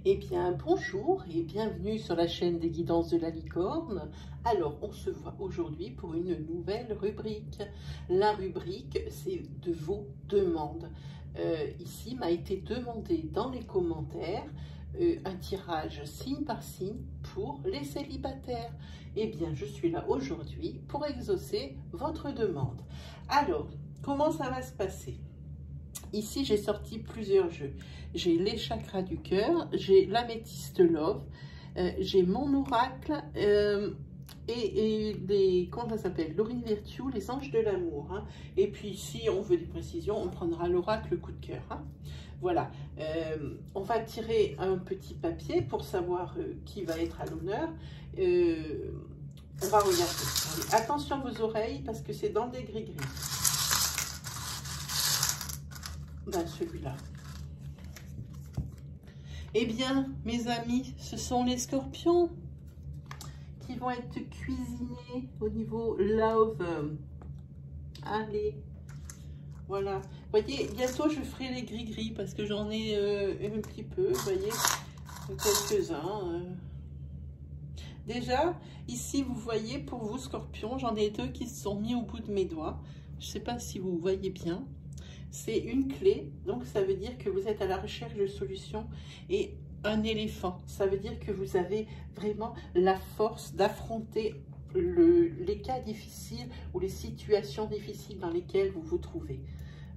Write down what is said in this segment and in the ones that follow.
Eh bien, bonjour et bienvenue sur la chaîne des guidances de la licorne. Alors, on se voit aujourd'hui pour une nouvelle rubrique. La rubrique, c'est de vos demandes. Ici, m'a été demandé dans les commentaires un tirage signe par signe pour les célibataires. Eh bien, je suis là aujourd'hui pour exaucer votre demande. Alors, comment ça va se passer ? Ici, j'ai sorti plusieurs jeux. J'ai les chakras du cœur, j'ai l'améthyste love, j'ai mon oracle et les, comment ça s'appelle, Laurine Virtue, les anges de l'amour. Hein. Et puis, si on veut des précisions, on prendra l'oracle coup de cœur. Hein. Voilà. On va tirer un petit papier pour savoir qui va être à l'honneur. On va regarder. Allez, attention à vos oreilles parce que c'est dans des gris-gris. Ben, celui-là. Eh bien, mes amis, ce sont les scorpions qui vont être cuisinés au niveau love. Allez, voilà. Vous voyez, bientôt je ferai les gris-gris parce que j'en ai un petit peu, vous voyez, quelques-uns. Déjà, ici, vous voyez, pour vous, scorpions, j'en ai deux qui se sont mis au bout de mes doigts. Je ne sais pas si vous voyez bien. C'est une clé, donc ça veut dire que vous êtes à la recherche de solutions, et un éléphant, ça veut dire que vous avez vraiment la force d'affronter les cas difficiles ou les situations difficiles dans lesquelles vous vous trouvez.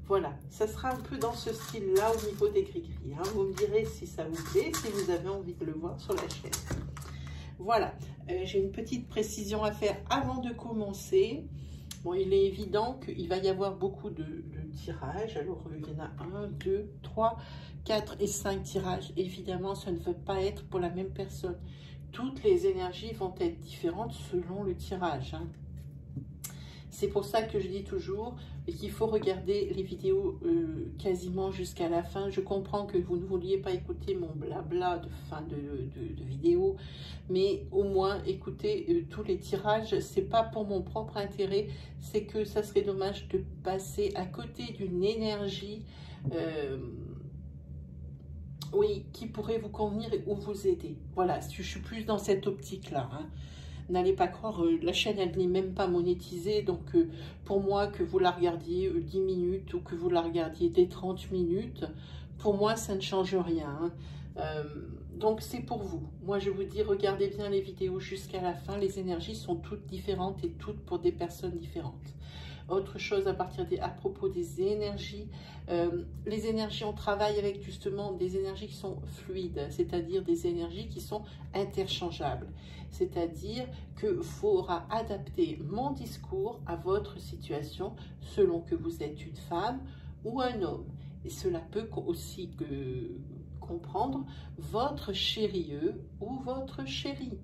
Voilà, ça sera un peu dans ce style-là au niveau des gris-gris. Hein. Vous me direz si ça vous plaît, si vous avez envie de le voir sur la chaîne. Voilà, j'ai une petite précision à faire avant de commencer. Bon, il est évident qu'il va y avoir beaucoup de tirages. Alors, il y en a 1, 2, 3, 4 et 5 tirages. Évidemment, ça ne veut pas être pour la même personne. Toutes les énergies vont être différentes selon le tirage. Hein. C'est pour ça que je dis toujours qu'il faut regarder les vidéos quasiment jusqu'à la fin. Je comprends que vous ne vouliez pas écouter mon blabla de fin de vidéo, mais au moins écoutez tous les tirages. C'est pas pour mon propre intérêt, c'est que ça serait dommage de passer à côté d'une énergie oui, qui pourrait vous convenir ou vous aider. Voilà, je suis plus dans cette optique-là. Hein. N'allez pas croire, la chaîne, elle n'est même pas monétisée. Donc, pour moi, que vous la regardiez 10 minutes ou que vous la regardiez dès 30 minutes, pour moi, ça ne change rien. Hein. Donc, c'est pour vous. Moi, je vous dis, regardez bien les vidéos jusqu'à la fin. Les énergies sont toutes différentes et toutes pour des personnes différentes. Autre chose à propos des énergies, les énergies, on travaille avec justement des énergies qui sont fluides, c'est-à-dire des énergies qui sont interchangeables. C'est-à-dire qu'il faudra adapter mon discours à votre situation selon que vous êtes une femme ou un homme. Et cela peut aussi comprendre votre chérieux ou votre chérie.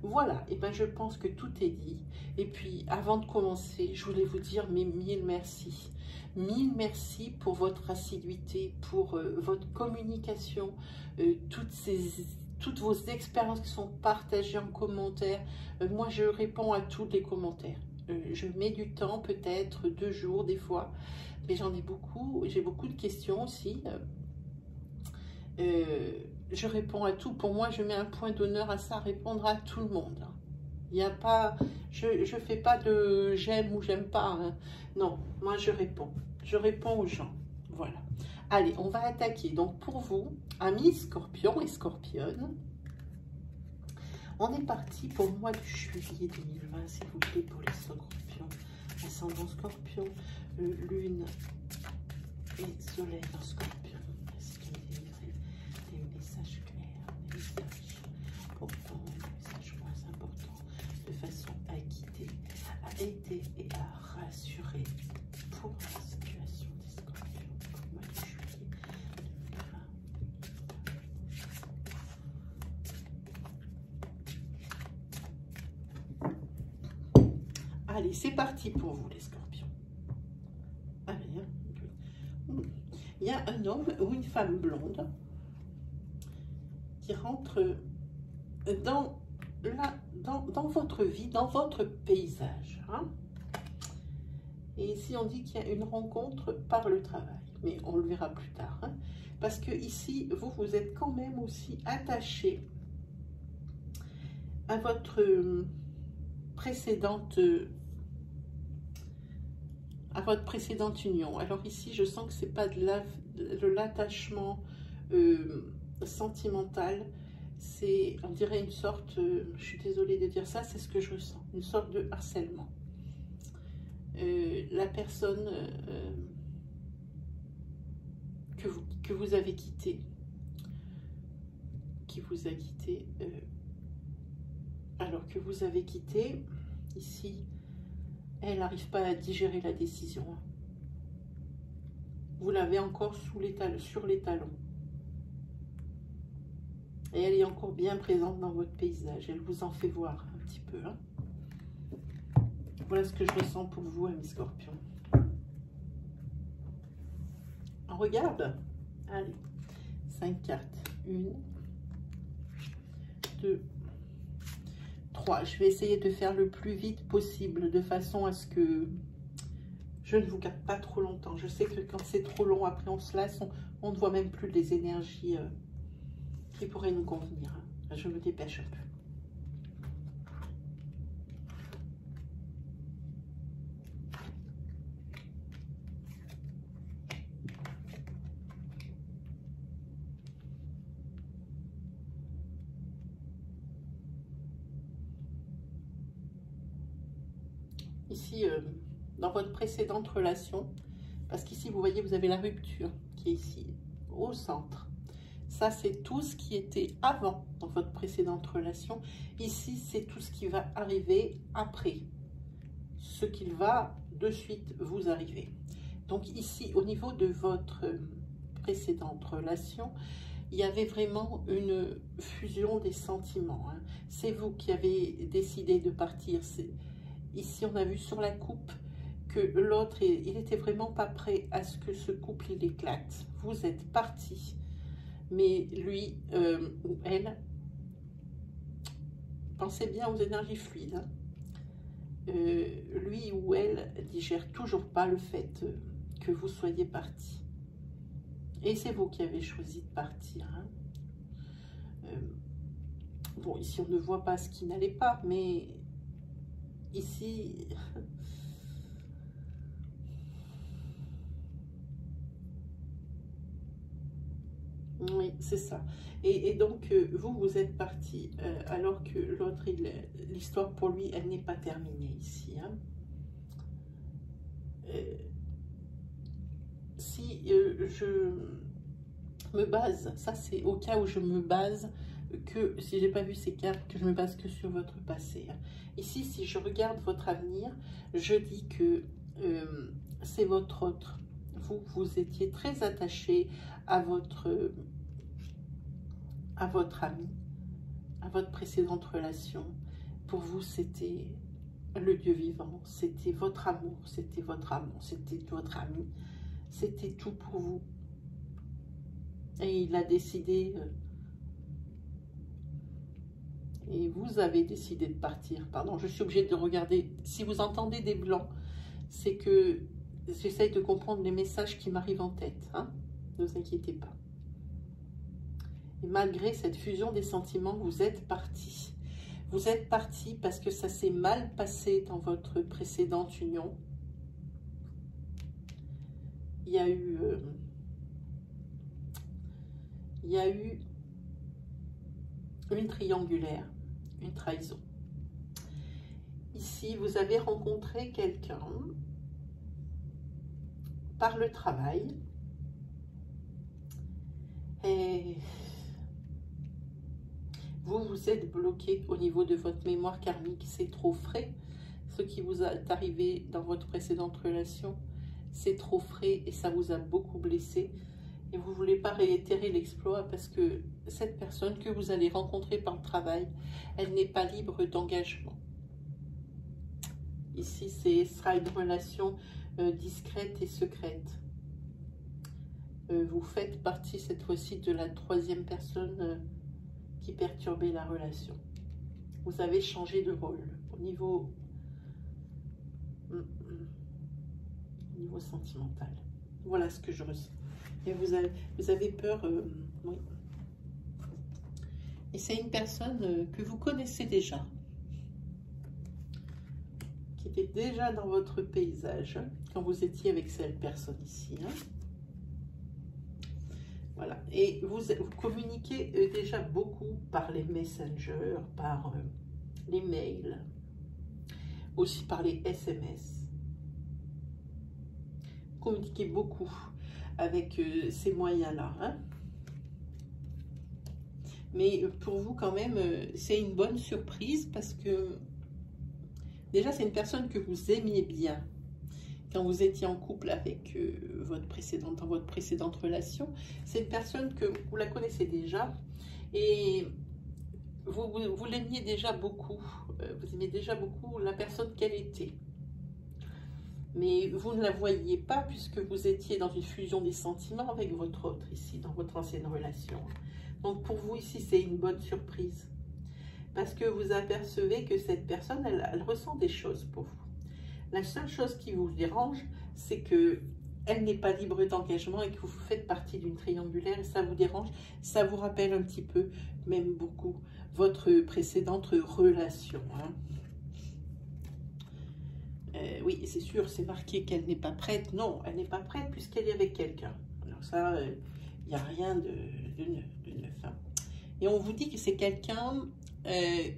Voilà, et ben je pense que tout est dit. Et puis, avant de commencer, je voulais vous dire mes 1000 merci. 1000 merci pour votre assiduité, pour votre communication, toutes vos expériences qui sont partagées en commentaire. Moi, je réponds à tous les commentaires. Je mets du temps, peut-être 2 jours des fois, mais j'en ai beaucoup. J'ai beaucoup de questions aussi. Je réponds à tout. Pour moi, je mets un point d'honneur à ça, répondre à tout le monde. Il n'y a pas, je fais pas de j'aime ou j'aime pas. Hein. Non, moi je réponds aux gens. Voilà. Allez, on va attaquer. Donc pour vous, amis scorpions et scorpionnes, on est parti pour le mois de juillet 2020, s'il vous plaît, pour les scorpions, ascendant scorpion, lune et soleil en scorpion. Aider et à rassurer pour la situation des scorpions pour le mois de juillet 2020. Allez, c'est parti pour vous les scorpions. Allez, il y a un homme ou une femme blonde qui rentre dans votre vie, dans votre paysage. Hein? Et ici, on dit qu'il y a une rencontre par le travail. mais on le verra plus tard. Hein. Parce que ici, vous êtes quand même aussi attaché à votre précédente union. Alors ici, je sens que c'est pas de l'attachement sentimental, c'est, on dirait une sorte, je suis désolée de dire ça, c'est ce que je ressens, une sorte de harcèlement. La personne que vous avez quittée, qui vous a quitté, alors que vous avez quitté, ici, elle n'arrive pas à digérer la décision. Vous l'avez encore sur les talons. Et elle est encore bien présente dans votre paysage. Elle vous en fait voir un petit peu. Hein. Voilà ce que je ressens pour vous, mes scorpions. On regarde. Allez, 5 cartes. 1, 2, 3. Je vais essayer de faire le plus vite possible, de façon à ce que je ne vous garde pas trop longtemps. Je sais que quand c'est trop long, après on se lasse, on ne voit même plus les énergies qui pourraient nous convenir. Je me dépêche un peu. Ici, dans votre précédente relation, parce qu'ici, vous voyez, vous avez la rupture qui est ici, au centre. Ça, c'est tout ce qui était avant dans votre précédente relation. Ici, c'est tout ce qui va arriver après, ce qu'il va de suite vous arriver. Donc ici, au niveau de votre précédente relation, il y avait vraiment une fusion des sentiments. Hein. C'est vous qui avez décidé de partir. Ici, on a vu sur la coupe que l'autre, il n'était vraiment pas prêt à ce que ce couple, il éclate. Vous êtes parti, mais lui ou elle, pensez bien aux énergies fluides. Hein. Lui ou elle digère toujours pas le fait que vous soyez parti. Et c'est vous qui avez choisi de partir. Hein. Bon, ici, on ne voit pas ce qui n'allait pas, mais ici, oui, c'est ça. Et donc, vous êtes parti, alors que l'autre, l'histoire pour lui, elle n'est pas terminée ici. Hein. Si je me base, ça c'est au cas où je me base, que si j'ai pas vu ces cartes, que je me base que sur votre passé. Hein. Ici, si je regarde votre avenir, je dis que c'est votre autre. Vous étiez très attaché à votre ami, à votre précédente relation. Pour vous, c'était le Dieu vivant, c'était votre amour, c'était votre amant, c'était votre ami, c'était tout pour vous. Et il a décidé, et vous avez décidé de partir. Pardon, je suis obligée de regarder. Si vous entendez des blancs, c'est que j'essaye de comprendre les messages qui m'arrivent en tête. Hein, ne vous inquiétez pas. Et malgré cette fusion des sentiments, vous êtes parti. Vous êtes parti parce que ça s'est mal passé dans votre précédente union. Il y a eu une triangulaire, une trahison. Ici, vous avez rencontré quelqu'un par le travail et vous êtes bloqué au niveau de votre mémoire karmique, c'est trop frais. Ce qui vous est arrivé dans votre précédente relation, c'est trop frais et ça vous a beaucoup blessé. Et vous ne voulez pas réitérer l'exploit parce que cette personne que vous allez rencontrer par le travail, elle n'est pas libre d'engagement. Ici, ce sera une relation discrète et secrète. Vous faites partie cette fois-ci de la troisième personne qui perturbait la relation. Vous avez changé de rôle au niveau sentimental. Voilà ce que je ressens. Et vous avez peur, oui. Et c'est une personne que vous connaissez déjà, qui était déjà dans votre paysage quand vous étiez avec cette personne ici. Hein. Voilà. Et vous communiquez déjà beaucoup par les messengers, par les mails, aussi par les SMS. Vous communiquez beaucoup avec ces moyens-là. Hein. Mais pour vous, quand même, c'est une bonne surprise parce que déjà, c'est une personne que vous aimiez bien quand vous étiez en couple avec dans votre précédente relation. C'est une personne que vous la connaissez déjà et vous l'aimiez déjà beaucoup. Vous aimiez déjà beaucoup la personne qu'elle était. Mais vous ne la voyiez pas puisque vous étiez dans une fusion des sentiments avec votre autre ici, dans votre ancienne relation. Donc pour vous ici, c'est une bonne surprise. Parce que vous apercevez que cette personne, elle ressent des choses pour vous. La seule chose qui vous dérange, c'est que elle n'est pas libre d'engagement et que vous faites partie d'une triangulaire et ça vous dérange. Ça vous rappelle un petit peu, même beaucoup, votre précédente relation. Hein. Oui, c'est sûr, c'est marqué qu'elle n'est pas prête. Non, elle n'est pas prête puisqu'elle est avec quelqu'un. Alors ça, il n'y a rien de neuf. Hein. Et on vous dit que c'est quelqu'un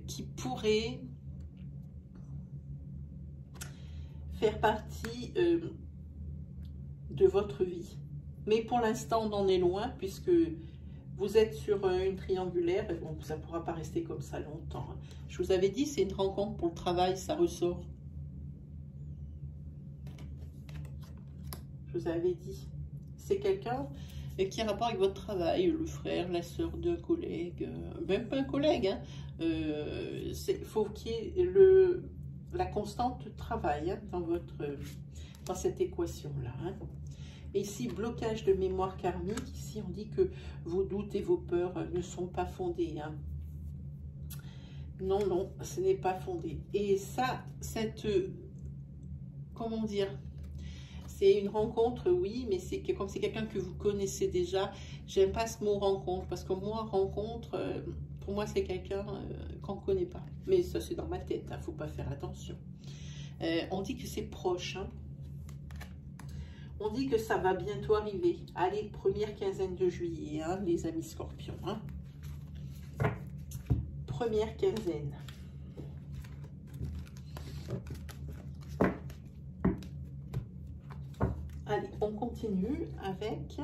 qui pourrait faire partie de votre vie. Mais pour l'instant, on en est loin puisque vous êtes sur une triangulaire. Et bon, ça ne pourra pas rester comme ça longtemps. Hein. Je vous avais dit, c'est une rencontre pour le travail, ça ressort. Je vous avais dit, c'est quelqu'un qui a rapport avec votre travail, le frère, la sœur d'un collègue, même pas un collègue. Hein. Faut qu'il y ait la constante travail hein, dans cette équation-là. Hein. Et ici, blocage de mémoire karmique. Ici, on dit que vos doutes et vos peurs ne sont pas fondés. Hein. Non, non, ce n'est pas fondé. Et ça, comment dire, c'est une rencontre, oui, mais c'est comme c'est quelqu'un que vous connaissez déjà. J'aime pas ce mot rencontre, parce que moi, rencontre, pour moi, c'est quelqu'un qu'on ne connaît pas. Mais ça, c'est dans ma tête, il ne faut pas faire attention. On dit que c'est proche. Hein. On dit que ça va bientôt arriver. Allez, première quinzaine de juillet, hein, les amis scorpions. Hein. Première quinzaine. Allez, on continue avec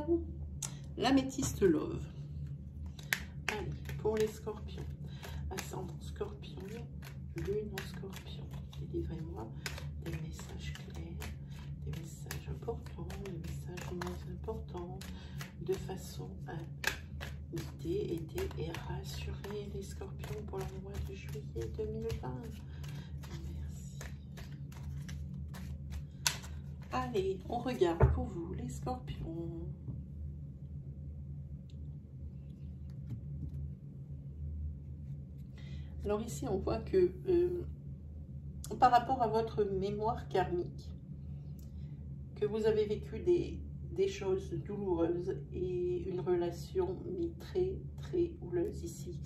l'améthyste love. Allez, pour les scorpions. Ascendant scorpion, lune en scorpion. Délivrez-moi des messages clairs, des messages importants, des messages moins importants, de façon à guider, aider et rassurer les scorpions pour le mois de juillet 2020. Allez, on regarde pour vous, les scorpions. Alors ici, on voit que par rapport à votre mémoire karmique, que vous avez vécu des choses douloureuses et une relation mais très, très houleuse ici.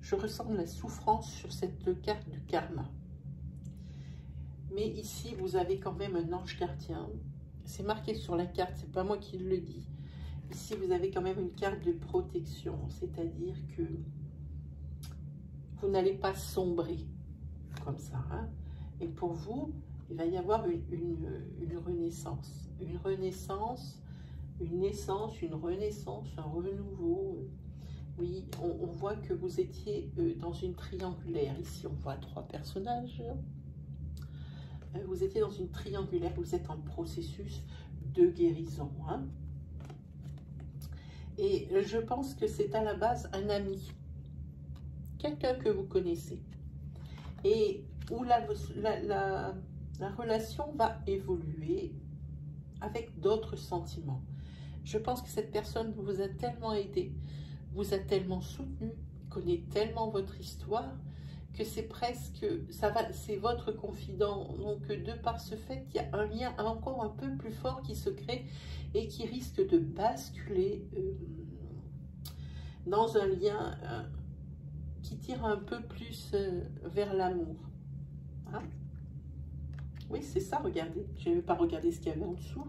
Je ressens de la souffrance sur cette carte du karma. Mais ici, vous avez quand même un ange gardien. C'est marqué sur la carte, c'est pas moi qui le dis. Ici, vous avez quand même une carte de protection, c'est-à-dire que vous n'allez pas sombrer comme ça. Hein. Et pour vous, il va y avoir une renaissance. Une renaissance, une naissance, une renaissance, un renouveau. Oui, on voit que vous étiez dans une triangulaire. Ici, on voit 3 personnages. Vous étiez dans une triangulaire, vous êtes en processus de guérison. Hein. Et je pense que c'est à la base un ami, quelqu'un que vous connaissez, et où la relation va évoluer avec d'autres sentiments. Je pense que cette personne vous a tellement aidé, vous a tellement soutenu, connaît tellement votre histoire, que c'est presque, ça va, c'est votre confident. Donc, de par ce fait, il y a un lien encore un peu plus fort qui se crée et qui risque de basculer dans un lien qui tire un peu plus vers l'amour. Hein? Oui, c'est ça, regardez. Je n'avais pas regardé ce qu'il y avait en dessous.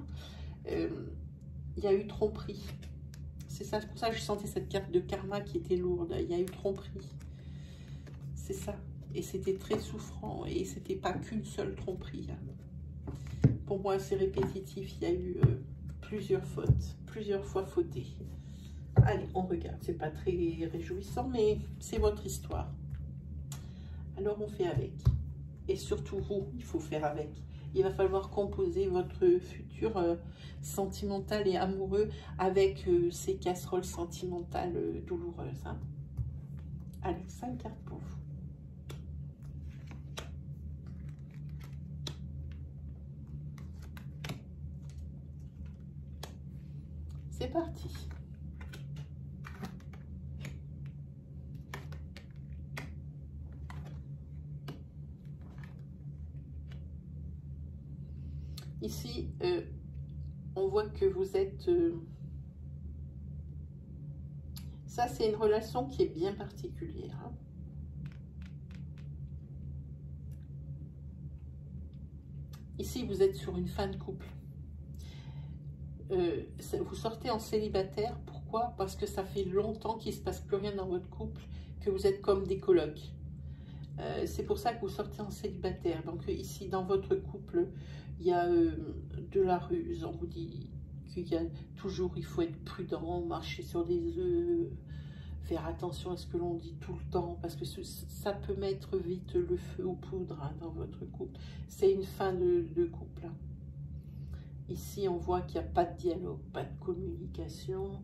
Il y a eu tromperie. C'est ça, c'est pour ça que je sentais cette carte de karma qui était lourde. Il y a eu tromperie. C'est ça. Et c'était très souffrant. Et c'était pas qu'une seule tromperie. Hein. Pour moi, c'est répétitif. Il y a eu plusieurs fautes. Plusieurs fois fauté. Allez, on regarde. C'est pas très réjouissant, mais c'est votre histoire. Alors, on fait avec. Et surtout, vous, il faut faire avec. Il va falloir composer votre futur sentimental et amoureux avec ces casseroles sentimentales douloureuses. Hein. Allez, 5 cartes pour vous. C'est parti. Ici, on voit que vous êtes... ça, c'est une relation qui est bien particulière. Hein. Ici, vous êtes sur une fin de couple. Vous sortez en célibataire. Pourquoi? Parce que ça fait longtemps qu'il ne se passe plus rien dans votre couple, que vous êtes comme des colocs. C'est pour ça que vous sortez en célibataire. Donc ici, dans votre couple, il y a de la ruse. On vous dit qu'il y a toujours, il faut être prudent, marcher sur des œufs, faire attention à ce que l'on dit tout le temps, parce que ça peut mettre vite le feu aux poudres hein, dans votre couple. C'est une fin de couple. Hein. Ici, on voit qu'il n'y a pas de dialogue, pas de communication.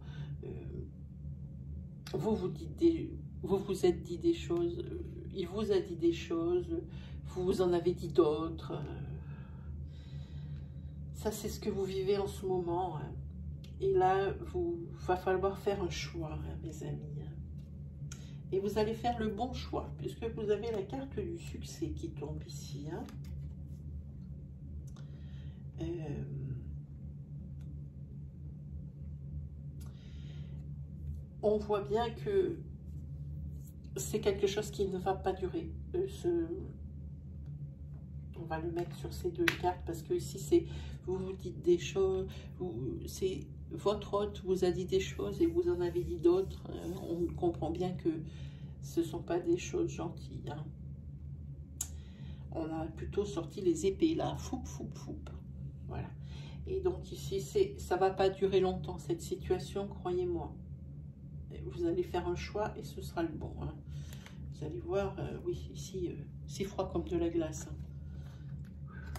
Vous vous êtes dit des choses, il vous a dit des choses, vous en avez dit d'autres. Ça, c'est ce que vous vivez en ce moment. Hein. Et là, va falloir faire un choix, hein, mes amis. Hein. Et vous allez faire le bon choix, puisque vous avez la carte du succès qui tombe ici. Hein. On voit bien que c'est quelque chose qui ne va pas durer. On va le mettre sur ces deux cartes parce que ici, c'est vous vous dites des choses, c'est votre hôte vous a dit des choses et vous en avez dit d'autres. On comprend bien que ce ne sont pas des choses gentilles. Hein. On a plutôt sorti les épées là, foup, foup, foup. Voilà. Et donc ici, ça ne va pas durer longtemps cette situation, croyez-moi. Vous allez faire un choix et ce sera le bon. Hein. Vous allez voir, oui, ici, c'est froid comme de la glace. Hein.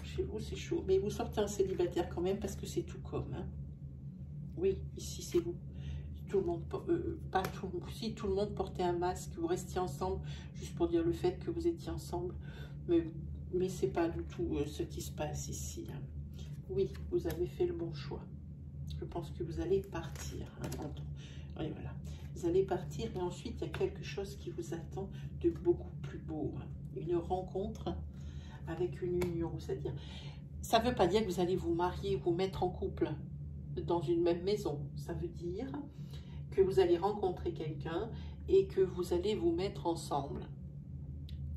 Chez vous, c'est chaud. Mais vous sortez en célibataire quand même parce que c'est tout comme. Hein. Oui, ici, c'est vous. Tout le monde, pas tout, si tout le monde portait un masque, vous restiez ensemble, juste pour dire le fait que vous étiez ensemble. Mais c'est pas du tout ce qui se passe ici. Hein. Oui, vous avez fait le bon choix. Je pense que vous allez partir. Hein, et voilà. Vous allez partir et ensuite, il y a quelque chose qui vous attend de beaucoup plus beau. Hein. Une rencontre avec une union. C'est-à-dire, ça ne veut pas dire que vous allez vous marier, vous mettre en couple dans une même maison. Ça veut dire que vous allez rencontrer quelqu'un et que vous allez vous mettre ensemble.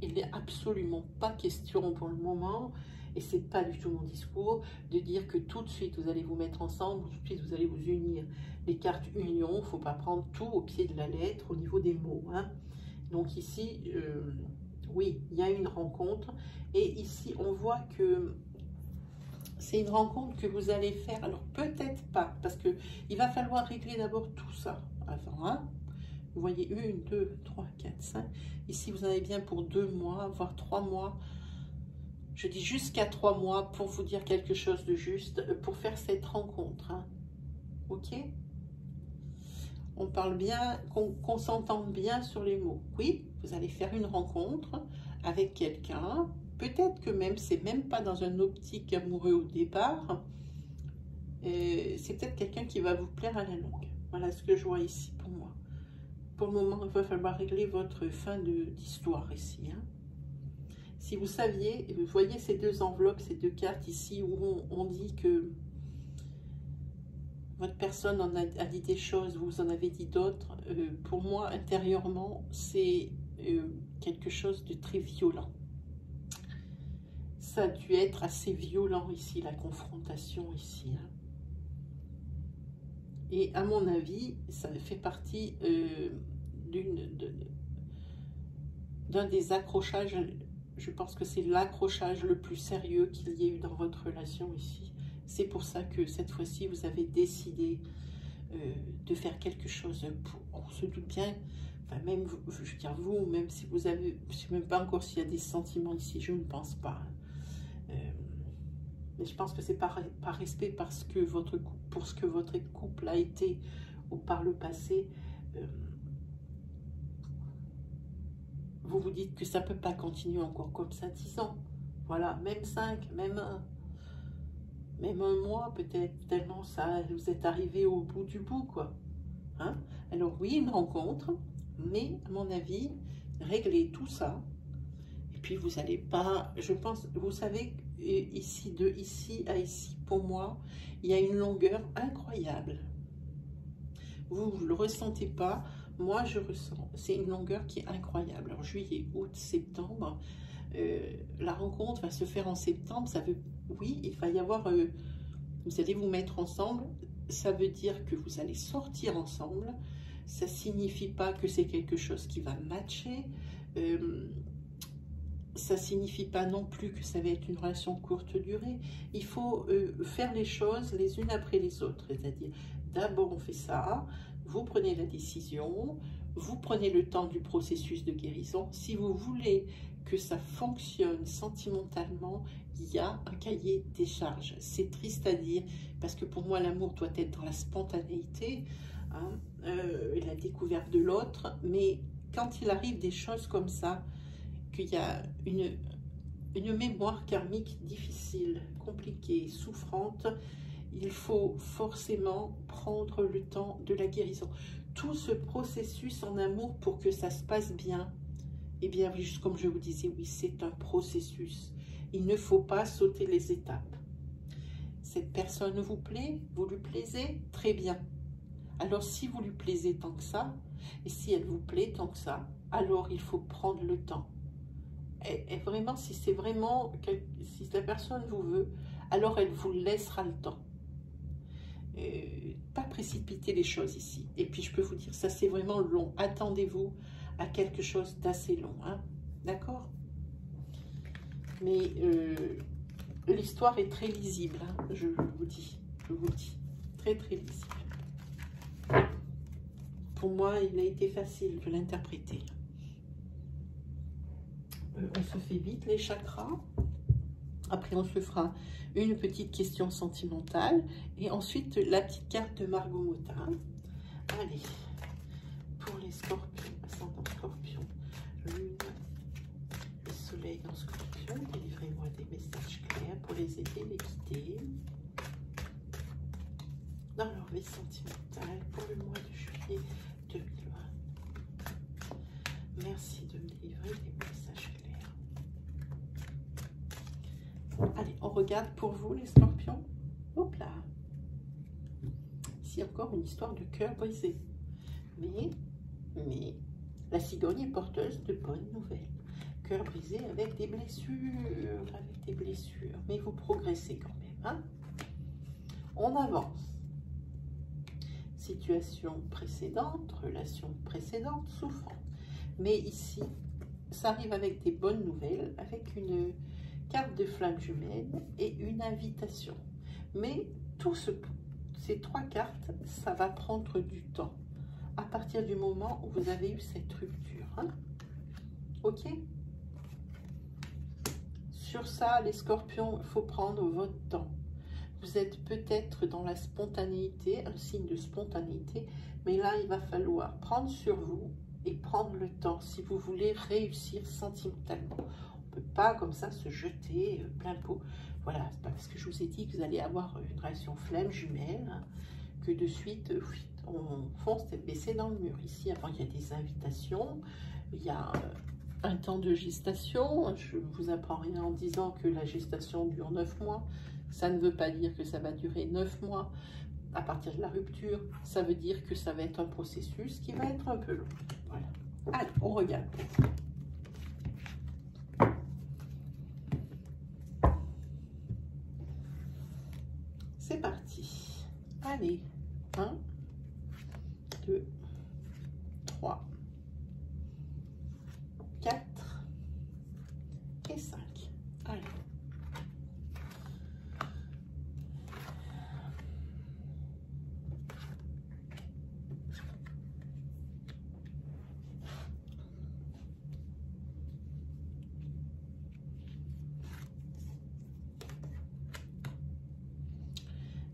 Il n'est absolument pas question pour le moment, et ce n'est pas du tout mon discours, de dire que tout de suite vous allez vous mettre ensemble, tout de suite vous allez vous unir. Les cartes union, il ne faut pas prendre tout au pied de la lettre au niveau des mots. Hein. Donc ici, oui, il y a une rencontre, et ici on voit que c'est une rencontre que vous allez faire, alors peut-être pas, parce qu'il va falloir régler d'abord tout ça avant. Hein. Vous voyez, 1, 2, 3, 4, 5. Ici, vous en avez bien pour 2 mois, voire 3 mois. Je dis jusqu'à 3 mois pour vous dire quelque chose de juste, pour faire cette rencontre. Hein. Ok? On parle bien, qu'on s'entende bien sur les mots. Oui, vous allez faire une rencontre avec quelqu'un. Peut-être que même, c'est même pas dans une optique amoureux au départ. C'est peut-être quelqu'un qui va vous plaire à la longue. Voilà ce que je vois ici pour moi. Pour le moment, il va falloir régler votre fin d'histoire ici. Hein. Si vous saviez, vous voyez ces deux enveloppes, ces deux cartes ici, où on dit que votre personne a dit des choses, vous en avez dit d'autres. Pour moi, intérieurement, c'est quelque chose de très violent. Ça a dû être assez violent ici, la confrontation ici. Hein. Et à mon avis, ça fait partie d'un des accrochages. Je pense que c'est l'accrochage le plus sérieux qu'il y ait eu dans votre relation ici. C'est pour ça que cette fois-ci, vous avez décidé de faire quelque chose. On se doute bien, enfin même, je veux dire vous, même si vous avez, je ne sais même pas encore s'il y a des sentiments ici, je ne pense pas. Mais je pense que c'est par respect parce que pour ce que votre couple a été par le passé. Vous vous dites que ça ne peut pas continuer encore comme ça 10 ans. Voilà, même 5, même un mois peut-être, tellement ça, vous êtes arrivé au bout du bout, quoi. Hein? Alors oui, une rencontre, mais à mon avis, réglez tout ça. Et puis vous n'allez pas, je pense, vous savez, ici, de ici à ici, pour moi, il y a une longueur incroyable. Vous ne le ressentez pas. Moi, je ressens, c'est une longueur qui est incroyable. Alors, juillet, août, septembre, la rencontre va se faire en septembre. Ça veut, oui, il va y avoir, vous allez vous mettre ensemble. Ça veut dire que vous allez sortir ensemble. Ça ne signifie pas que c'est quelque chose qui va matcher. Ça ne signifie pas non plus que ça va être une relation courte durée. Il faut faire les choses les unes après les autres. C'est-à-dire, d'abord, on fait ça. Vous prenez la décision, vous prenez le temps du processus de guérison. Si vous voulez que ça fonctionne sentimentalement, il y a un cahier des charges. C'est triste à dire, parce que pour moi, l'amour doit être dans la spontanéité, hein, la découverte de l'autre. Mais quand il arrive des choses comme ça, qu'il y a une mémoire karmique difficile, compliquée, souffrante, il faut forcément prendre le temps de la guérison. Tout ce processus en amour pour que ça se passe bien, eh bien, juste comme je vous disais, oui, c'est un processus. Il ne faut pas sauter les étapes. Cette personne vous plaît, vous lui plaisez, très bien. Alors, si vous lui plaisez tant que ça, et si elle vous plaît tant que ça, alors il faut prendre le temps. Et vraiment, si c'est vraiment, si la personne vous veut, alors elle vous laissera le temps. Pas précipiter les choses ici. Et puis je peux vous dire, ça c'est vraiment long. Attendez-vous à quelque chose d'assez long. Hein? D'accord? Mais l'histoire est très lisible. Hein? Je vous dis. Je vous le dis. Très très lisible. Pour moi, il a été facile de l'interpréter. On se fait vite les chakras. Après, on se fera une petite question sentimentale. Et ensuite, la petite carte de Margot Motin. Allez, pour les scorpions, ascendant scorpion, lune et soleil dans scorpion, délivrez-moi des messages clairs pour les aider, les guider dans leur vie sentimentale pour le mois de juillet 2020. Merci de me délivrer des messages clairs. Allez, on regarde pour vous les scorpions. Hop là. Ici encore une histoire de cœur brisé. Mais la cigogne est porteuse de bonnes nouvelles. Cœur brisé avec des blessures, Mais vous progressez quand même. Hein? On avance. Situation précédente, relation précédente, souffrante. Mais ici, ça arrive avec des bonnes nouvelles, avec une carte de flamme jumelle et une invitation. Mais ces trois cartes, ça va prendre du temps. À partir du moment où vous avez eu cette rupture. Hein? Ok? Sur ça, les scorpions, il faut prendre votre temps. Vous êtes peut-être dans la spontanéité, un signe de spontanéité, mais là, il va falloir prendre sur vous et prendre le temps si vous voulez réussir sentimentalement. On ne peut pas comme ça se jeter plein pot. Voilà, c'est pas parce que je vous ai dit que vous allez avoir une relation flamme jumelle, hein, que de suite, on fonce tête baissée dans le mur. Ici, avant, il y a des invitations, il y a un temps de gestation. Je ne vous apprends rien en disant que la gestation dure 9 mois. Ça ne veut pas dire que ça va durer 9 mois à partir de la rupture. Ça veut dire que ça va être un processus qui va être un peu long. Voilà. Allez, on regarde. C'est parti. Allez. 1, 2, 3, 4 et 5. Allez.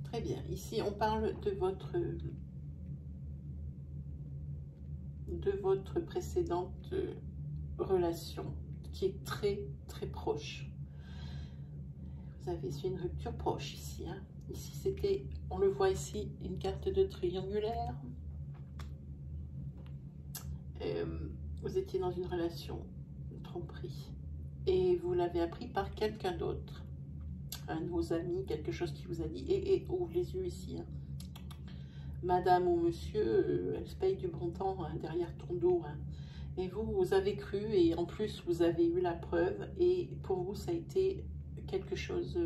Très bien. Ici, on parle de votre précédente relation qui est très très proche. Vous avez une rupture proche ici. Hein. Ici, c'était, on le voit ici, une carte de triangulaire. Vous étiez dans une relation de tromperie et vous l'avez appris par quelqu'un d'autre. Un de vos amis, quelque chose qui vous a dit, ouvre les yeux ici. Hein. Madame ou monsieur, elle se paye du bon temps hein, derrière ton dos. Hein. Et vous avez cru et en plus, vous avez eu la preuve. Et pour vous, ça a été quelque chose,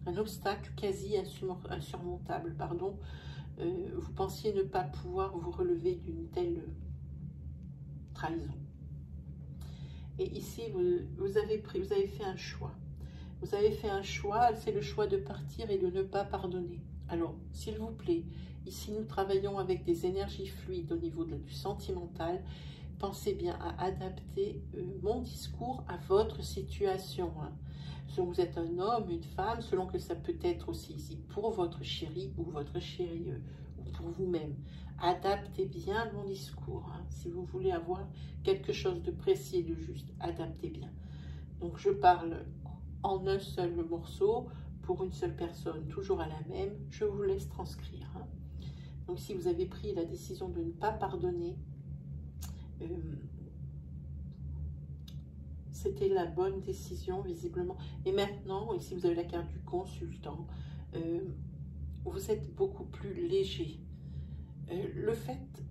un obstacle quasi insurmontable. Pardon. Vous pensiez ne pas pouvoir vous relever d'une telle trahison. Et ici, vous avez fait un choix. Vous avez fait un choix, c'est le choix de partir et de ne pas pardonner. Alors, s'il vous plaît, ici nous travaillons avec des énergies fluides au niveau du sentimental. Pensez bien à adapter mon discours à votre situation. Hein. Selon que vous êtes un homme, une femme, selon que ça peut être aussi ici pour votre chéri ou votre chérie ou pour vous-même. Adaptez bien mon discours. Hein. Si vous voulez avoir quelque chose de précis et de juste, adaptez bien. Donc, je parle en un seul morceau, pour une seule personne, toujours à la même, je vous laisse transcrire. Hein. Donc, si vous avez pris la décision de ne pas pardonner, c'était la bonne décision, visiblement. Et maintenant, ici, vous avez la carte du consultant, vous êtes beaucoup plus léger. Le fait,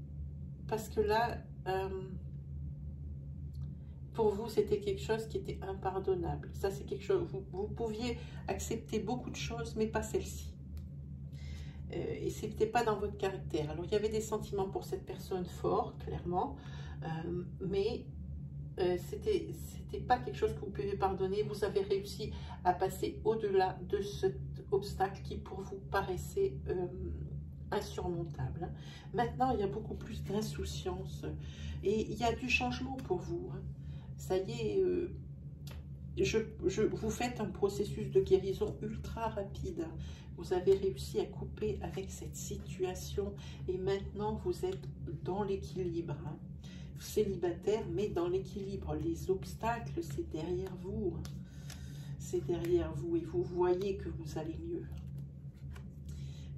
parce que là, pour vous, c'était quelque chose qui était impardonnable. Ça, c'est quelque chose, vous pouviez accepter beaucoup de choses, mais pas celle-ci. Et ce n'était pas dans votre caractère. Alors, il y avait des sentiments pour cette personne forts, clairement, mais c'était pas quelque chose que vous pouvez pardonner. Vous avez réussi à passer au-delà de cet obstacle qui, pour vous, paraissait insurmontable. Hein. Maintenant, il y a beaucoup plus d'insouciance et il y a du changement pour vous. Hein. Ça y est, vous faites un processus de guérison ultra rapide. Vous avez réussi à couper avec cette situation et maintenant vous êtes dans l'équilibre. Hein. Célibataire, mais dans l'équilibre. Les obstacles, c'est derrière vous. C'est derrière vous et vous voyez que vous allez mieux.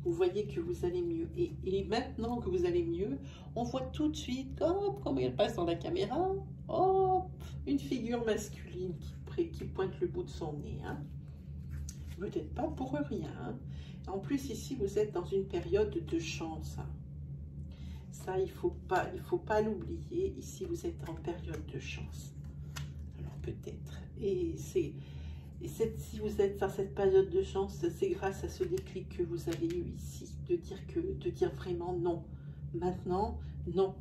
Vous voyez que vous allez mieux. Et maintenant que vous allez mieux, on voit tout de suite, hop, comme il passe dans la caméra, hop, une figure masculine qui pointe le bout de son nez. Hein. Vous n'êtes pas pour rien. Hein. En plus, ici, vous êtes dans une période de chance. Hein. Ça, il ne faut pas l'oublier. Ici, vous êtes en période de chance. Alors, peut-être. Si vous êtes dans cette période de chance, c'est grâce à ce déclic que vous avez eu ici, de dire vraiment non. Maintenant, non.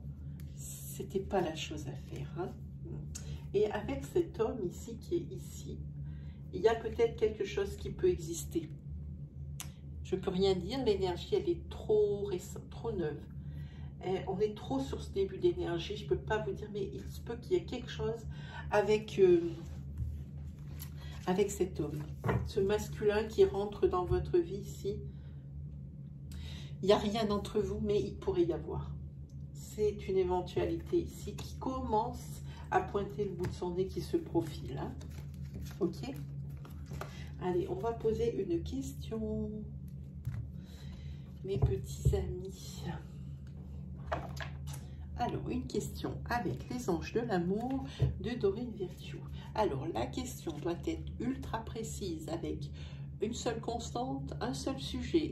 C'était pas la chose à faire. Hein. Et avec cet homme ici, qui est ici, il y a peut-être quelque chose qui peut exister. Je ne peux rien dire, l'énergie, elle est trop récente, trop neuve. On est trop sur ce début d'énergie, je ne peux pas vous dire, mais il se peut qu'il y ait quelque chose avec cet homme. Ce masculin qui rentre dans votre vie ici. Il n'y a rien entre vous, mais il pourrait y avoir. C'est une éventualité ici qui commence à pointer le bout de son nez qui se profile. Hein. Ok? Allez, on va poser une question. Mes petits amis. Alors, une question avec les anges de l'amour de Dorine Virtue. Alors, la question doit être ultra précise avec une seule constante, un seul sujet.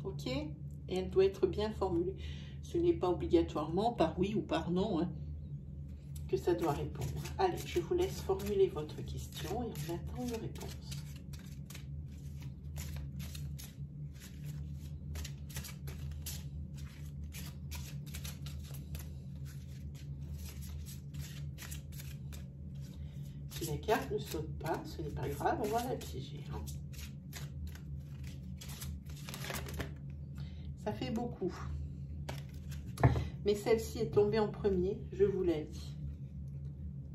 Ok? Et elle doit être bien formulée. Ce n'est pas obligatoirement par oui ou par non hein, que ça doit répondre. Allez, je vous laisse formuler votre question et on attend une réponse. Si la carte ne saute pas, ce n'est pas grave, on va la piéger. Hein. Ça fait beaucoup. Mais celle-ci est tombée en premier, je vous l'ai dit.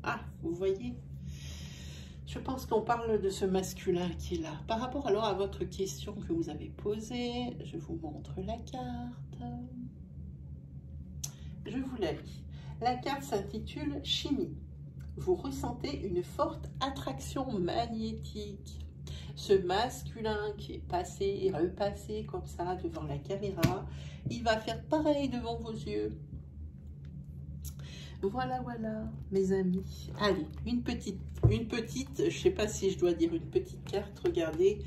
Ah, vous voyez? Je pense qu'on parle de ce masculin qui est là. Par rapport alors à votre question que vous avez posée, je vous montre la carte. Je vous la lis. La carte s'intitule Chimie. Vous ressentez une forte attraction magnétique. Ce masculin qui est passé et repassé comme ça devant la caméra, il va faire pareil devant vos yeux. Voilà, voilà, mes amis. Allez, une petite, je ne sais pas si je dois dire une petite carte, regardez,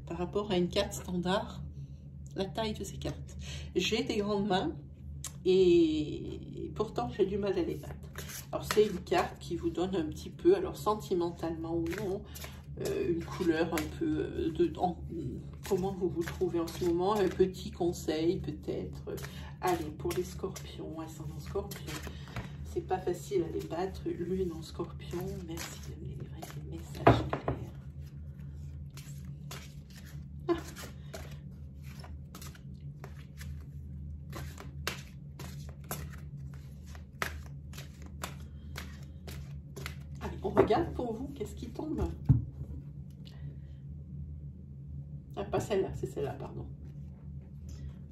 par rapport à une carte standard, la taille de ces cartes. J'ai des grandes mains et pourtant j'ai du mal à les battre. Alors, c'est une carte qui vous donne un petit peu, alors sentimentalement ou non, une couleur un peu comment vous vous trouvez en ce moment, un petit conseil peut-être. Allez, pour les scorpions, ascendant scorpion, c'est pas facile à les battre, lune en scorpion, merci de me livrer des messages clairs. Ah. Allez, on regarde pour vous, qu'est-ce qui tombe? Ah, pas celle-là, c'est celle-là, pardon.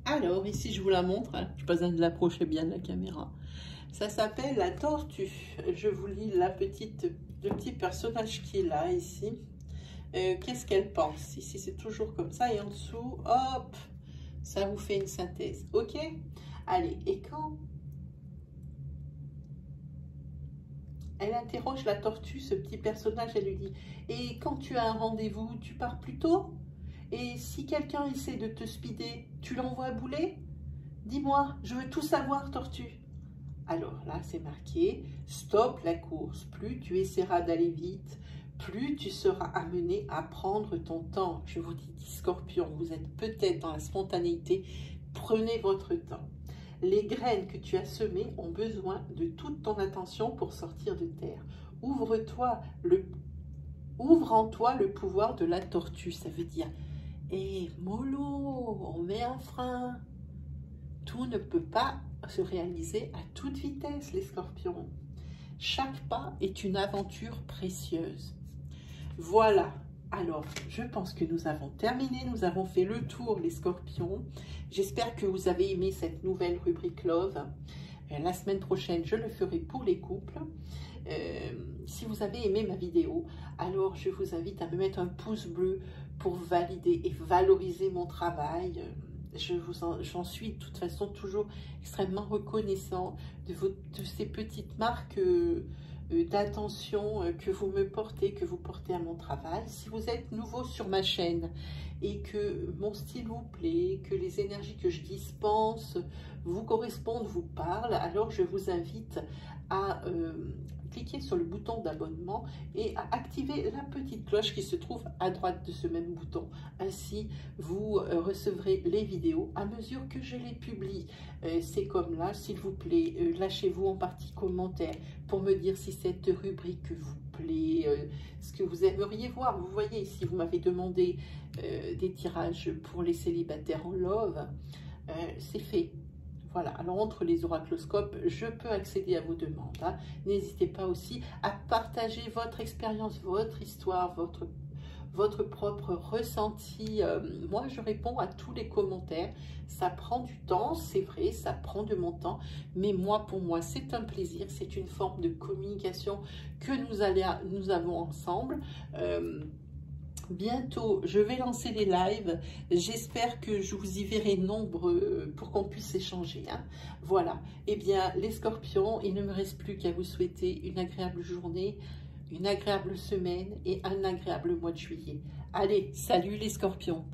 Alors, ici, je vous la montre. Hein. Je n'ai pas besoin de l'approcher bien de la caméra. Ça s'appelle la tortue. Je vous lis le petit personnage qui est là, ici. Qu'est-ce qu'elle pense? Ici, c'est toujours comme ça. Et en dessous, hop, ça vous fait une synthèse. OK? Allez, et quand elle interroge la tortue, ce petit personnage, elle lui dit, et quand tu as un rendez-vous, tu pars plus tôt? Et si quelqu'un essaie de te speeder, tu l'envoies bouler? Dis-moi, je veux tout savoir, tortue. Alors là, c'est marqué, stop la course. Plus tu essaieras d'aller vite, plus tu seras amené à prendre ton temps. Je vous dis, Scorpion, vous êtes peut-être dans la spontanéité. Prenez votre temps. Les graines que tu as semées ont besoin de toute ton attention pour sortir de terre. Ouvre en toi le pouvoir de la tortue. Ça veut dire, mollo, on met un frein. Tout ne peut pas se réaliser à toute vitesse, les scorpions. Chaque pas est une aventure précieuse. Voilà. Alors, je pense que nous avons terminé. Nous avons fait le tour, les scorpions. J'espère que vous avez aimé cette nouvelle rubrique Love. La semaine prochaine, je le ferai pour les couples. Si vous avez aimé ma vidéo, alors je vous invite à me mettre un pouce bleu pour valider et valoriser mon travail. J'en suis de toute façon toujours extrêmement reconnaissant de ces petites marques d'attention que vous me portez, que vous portez à mon travail. Si vous êtes nouveau sur ma chaîne et que mon style vous plaît, que les énergies que je dispense vous correspondent, vous parlent, alors je vous invite à cliquer sur le bouton d'abonnement et à activer la petite cloche qui se trouve à droite de ce même bouton. Ainsi, vous recevrez les vidéos à mesure que je les publie. C'est comme là, s'il vous plaît, lâchez-vous en partie commentaire pour me dire si cette rubrique vous plaît, ce que vous aimeriez voir. Vous voyez ici, vous m'avez demandé des tirages pour les célibataires en love. C'est fait. Voilà, alors entre les oracloscopes, je peux accéder à vos demandes. Hein. N'hésitez pas aussi à partager votre expérience, votre histoire, votre propre ressenti. Moi, je réponds à tous les commentaires. Ça prend du temps, c'est vrai, ça prend de mon temps. Mais moi, pour moi, c'est un plaisir. C'est une forme de communication que nous avons ensemble. bientôt, je vais lancer les lives. J'espère que je vous y verrai nombreux pour qu'on puisse échanger. Hein. Voilà. Eh bien, les scorpions, il ne me reste plus qu'à vous souhaiter une agréable journée, une agréable semaine et un agréable mois de juillet. Allez, salut les scorpions!